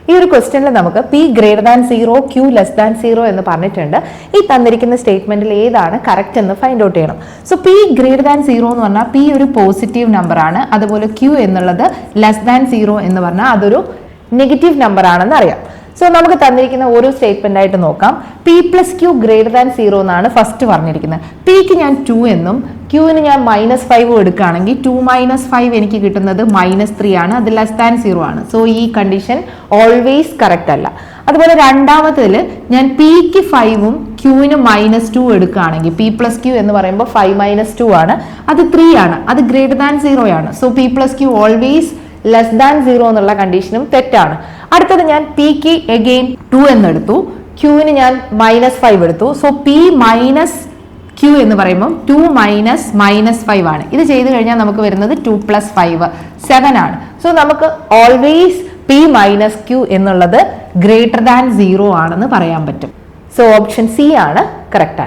ഈ ഒരു ക്വസ്റ്റ്യനിൽ നമുക്ക് P greater than 0 Q less than 0 എന്ന് പറഞ്ഞിട്ടുണ്ട്. ഈ തന്നിരിക്കുന്ന സ്റ്റേറ്റ്മെന്റിൽ ഏതാണ് കറക്റ്റ് എന്ന് ഫൈൻഡ് ഔട്ട് ചെയ്യണം. സോ P ഗ്രേറ്റർ ദാൻ 0 എന്ന് പറഞ്ഞാൽ P ഒരു പോസിറ്റീവ് നമ്പർ ആണ്. അതുപോലെ Q എന്നുള്ളത് ലെസ് ദാൻ 0 എന്ന് പറഞ്ഞാൽ അതൊരു നെഗറ്റീവ് നമ്പർ ആണെന്ന് അറിയാം. സോ നമുക്ക് തന്നിരിക്കുന്ന ഓരോ സ്റ്റേറ്റ്മെന്റ് ആയിട്ട് നോക്കാം. P plus Q greater than 0 എന്നാണ് ഫസ്റ്റ് പറഞ്ഞിരിക്കുന്നത്. Pക്ക് ഞാൻ 2 എന്നും Qന് ഞാൻ -5 എടുക്കുകയാണെങ്കിൽ 2 - 5 എനിക്ക് കിട്ടുന്നത് -3 ആണ്. അത് ലെസ് ദാൻ 0 ആണ്. സോ ഈ കണ്ടീഷൻ ഓൾവേസ് കറക്റ്റ് അല്ല. അതുപോലെ രണ്ടാമത്തേതിൽ ഞാൻ Pക്ക് 5ഉം Qന് -2 എടുക്കുകയാണെങ്കിൽ P പ്ലസ് Q എന്ന് പറയുമ്പോൾ 5 - 2 ആണ്. അത് 3 ആണ്. അത് ഗ്രേറ്റർ ദാൻ 0 ആണ്. So P plus Q always less than 0 എന്നുള്ള കണ്ടീഷനും തെറ്റാണ്. അടുത്തത് ഞാൻ Pക്ക് അഗെയിൻ 2 എന്നെടുത്തു, Qന് ഞാൻ -5 എടുത്തു. സോ P മൈനസ് Q എന്ന് പറയുമ്പോൾ 2 - -5 ആണ്. ഇത് ചെയ്ത് കഴിഞ്ഞാൽ നമുക്ക് വരുന്നത് 2 + 5 7 ആണ്. സോ നമുക്ക് ഓൾവേസ് P മൈനസ് Q എന്നുള്ളത് ഗ്രേറ്റർ ദാൻ 0 ആണെന്ന് പറയാൻ പറ്റും. സോ ഓപ്ഷൻ സി ആണ് കറക്റ്റ് ആൻസർ.